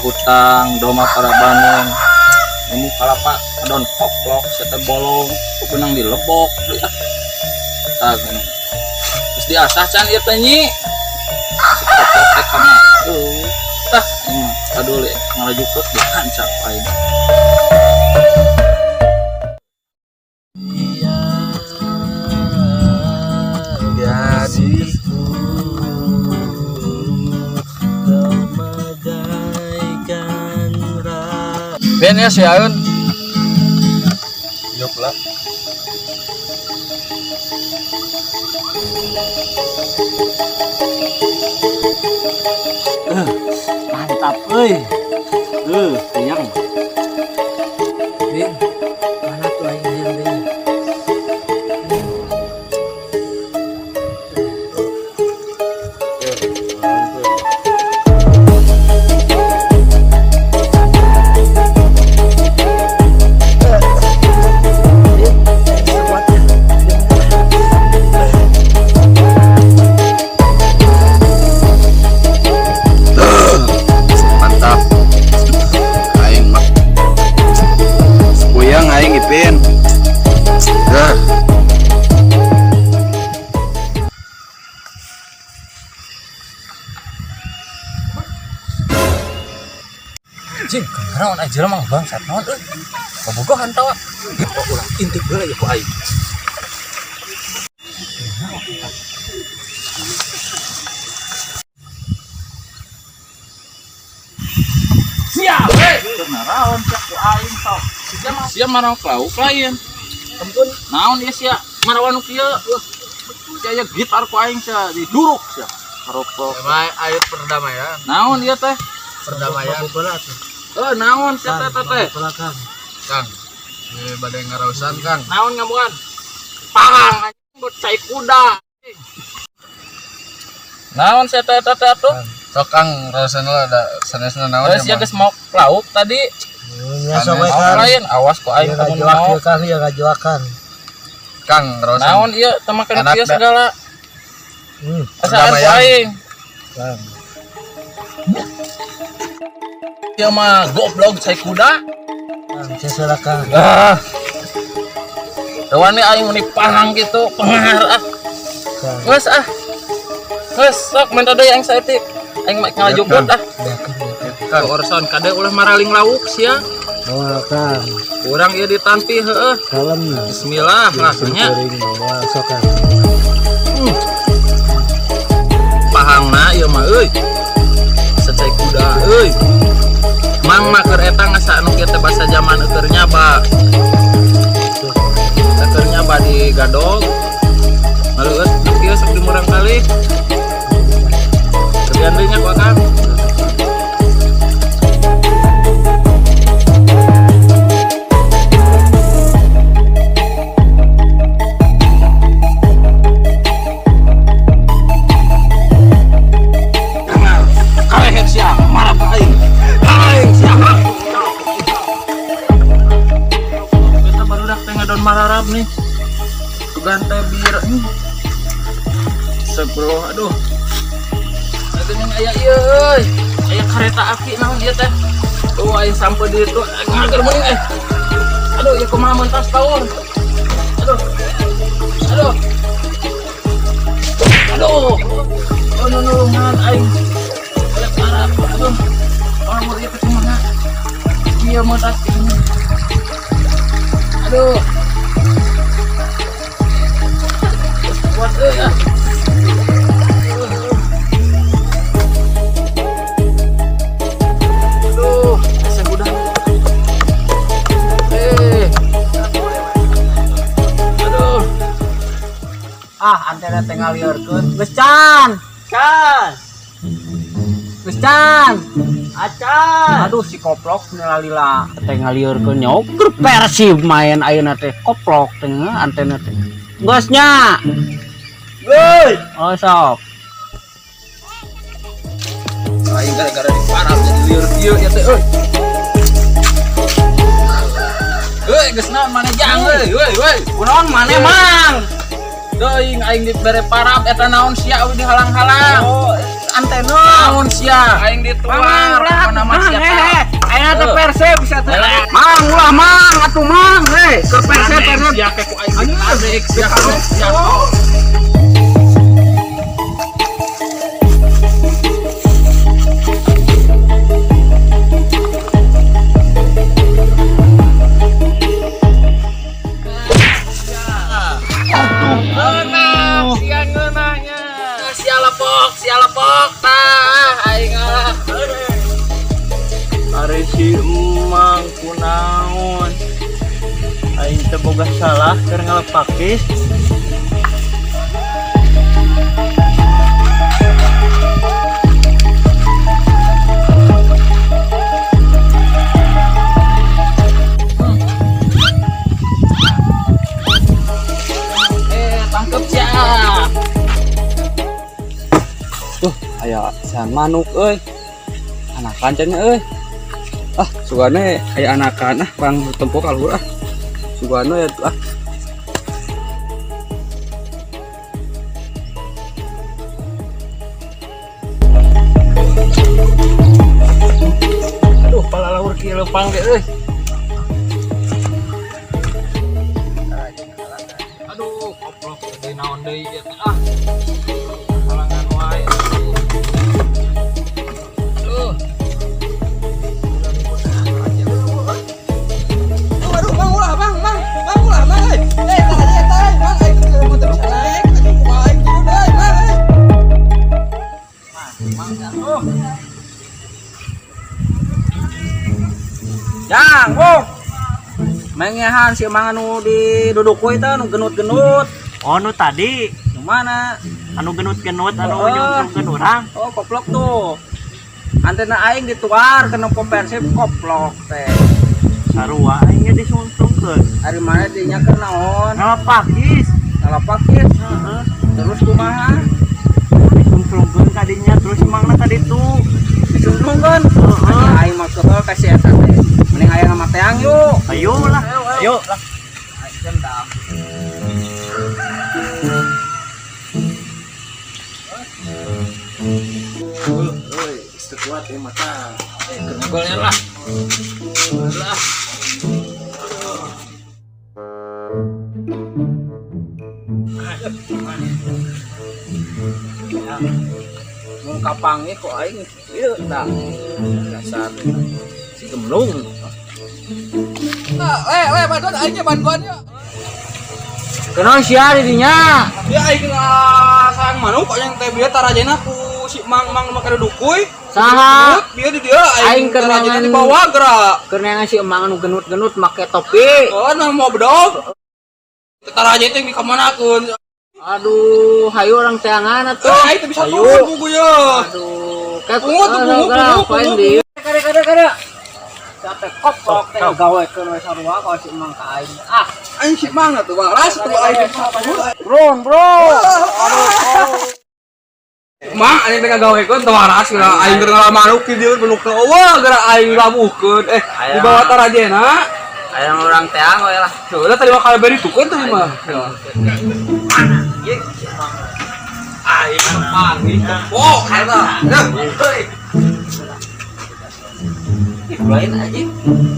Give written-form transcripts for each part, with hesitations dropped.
hutang doma para Bandung ini kalapa adon koplok sete bolong benang dilebok tah terus diasah can ieu teh nyi koplok teh kana tah aduh le ngalajukut di kancap aing gadisku ben ya si Aun yuk lah mantap euy tiang Ben mana tuh aing hayang deui Jing, kemana aja mang bangsat naon euy. Bobogohan tawa. Kok ulah intip heula ya ku aing. Siap, naraon sia ku aing sok. Sia marang klauk lain. Ampun, naon ieu sia marawan nu kieu. Sia gitar ku aing sia diduruk sia. Karokok. Ayo perdamaian. Naon ieu teh? Perdamaian. Naon sia teh? Kang. Badai ngarausan Kang. Naon ngamuan? Pang anjing buat cai kuda. Naon sia teh atuh? Sok Kang rausan lah ada sanesna naon. Geus ya geus mau lauk tadi. Ya sok Kang. Lain awas ku aing kamu naon. Kang ya ngajuakan. Kang rausan. Naon ieu teu make kieu segala. Asal ku aing. Kang. Ieu mah goblok cai kuda. Saya Kang. Tewani aing meni pahang gitu, pengar ah. Geus ah. Geus sok minta deui aing saeutik. Aing mah ngalajukut ah. Kang urusan kade ulah maraling lauk sia. Oh Kang. Urang ieu ditampi heueuh. Kalem. Bismillah lah nya. Sok Kang. Pahangna ieu mah euy. Secai kuda euy. Mang mah keur eta ngasa anu kieu teh basa zaman eueur nyaba. Eueur nyaba di gadog. Ngaleueut kieu sok dimurang kali. Kebian deui nya ku Kang. Kaleher sia marah ka aing. Aing sia. Kita barudak teh ngadon mararab nih. Tugan teh bir. Sebro aduh. Atuh yang aya ieu euy. Aya kereta api naon ieu teh. Tuh aya sampai di ditu ngager meuning Aduh ieu kumaha mentas taun. Aduh. Aduh. Aduh. Oh nulungan aing. Aduh, orang mau lihat kemana? Dia mau datang. Aduh, kuat ya. Aduh, saya udah. Aduh. Antena tengah liarkeun. Geus Can. Geus Can. Acan. Aduh si koplok lalila teh ngalieureun nyoker Persib main ayeuna teh koplok teh antena teh. Geus nya. Geus. Oh sok. Aing gara-gara diparah jadi lieur ieu ya teh euy. Euy geus naon maneh jang euy. Kunaon maneh mang? Teuing aing dibere parab eta naon sia udah dihalang-halang. Oh, antena. Naon sia aing dituar nama siapa? Ayeuna teh Persib bisa teh. Mang ulah mang atuh mang ke Persib. Sia ke ku aing adek sia sia. Sia lepok tah aing ngalah. Ari si emang kunaon aing teh boga salah keur ngalepakis. Tangkep sia. Aya sian manuk euy. Anakan cenah euy. Sugana aya anakan bang tempo kaluhur Sugana ya tuh Aduh, pala laur kieu leumpang ge euy. Aduh, koplok deui naon deui ieu teh halangan wae. Aduh. Aduh, bang ulah, bang ulah, bang. Tarik, bang. Aing motor bisa naik. Aduh, kumaha aing turun deui, bang. Jang, Bung. Mengehan si emang anu di duduk we teh anu genut-genut. Oh, nu tadi Yang mana? anu genut-genut anu Oh. nyungkrungkeun urang. Oh, koplok tuh. Antena aing dituar ke nempo Persib koplok teh. Sarua aing ge disungkrungkeun. Ari mana dinya keur naon? Ngalapakis. Ngalapakis. Heeh. Terus kumaha? Disungkrungkeun kadinya terus emangna ka ditu. Disungkrungkeun. Heeh. Aing mah keueuh ka si eta teh. Mending aya nama teang yuk. Ayo lah. Ayo lah. Aing gendam. Euy, sekuat ieu mata. Keur ngegolnya lah. Lah. Mun kapange kok aing ieu tah. Dasar si gemlung. Bantuan aing ge bantuannya. Kenapa sia di dinya? Ya aing sayang manuk yang teh bieu tarajena ku si mang make dukuy. Saha? Bieu di dia Aing keur tarajena nangan- di bawah gerak. Keur ngasih emang anu genut-genut make topi. Oh, nah mau bedog. Taraje teh di kamanakeun. Aduh, hayu orang teangan atuh. Aing teh bisa turun buku ya. Aduh, kayak Pungut. Kada. Capek koplok teh gawekeun we sarua ka si emang ka aing. Aing si mang atuh bang. Ras tuh aing Bro. Mang aing teh ngagawekeun teu waras geura aing keur ngalamanuk ki dieu manuk teh eueuh geura aing labuhkeun di bawah tarajena. Aya orang teang we lah. Tuh udah tadi bakal beri tukeun teh mah. Aing panggil kepok eta. Lain aja.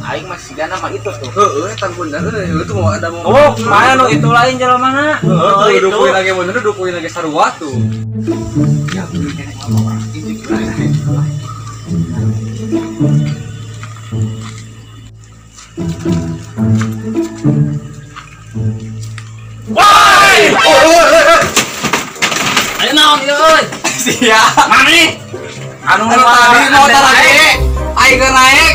Aing masih gana mah itu tuh. Heeh, eta bener itu mau ada mau. Oh, mana nu itu lain jelema. Heeh, dukuy lagi bener dukuy lagi sarua tuh. Ya, Ayo naon ieu euy? sia. Mani? Anu tadi mau tadi. Aing keur naik.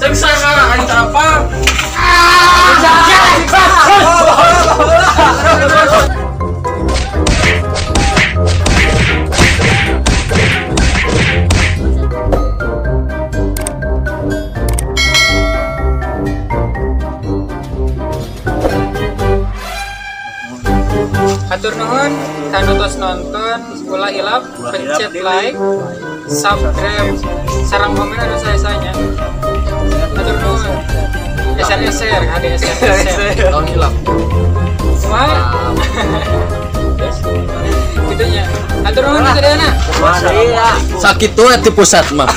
Cek sana aing apa? Hatur nuhun kanu tos nonton Ulah Ilap, pencet like, subscribe, sarang komen anu saya-sayanya. Hatur nuhun. SR ada SR. Tahun hilap. Wah. Gitunya. Hatur Atur nuhun gedeuna. Masih ya. Sakit tuh di pusat mah.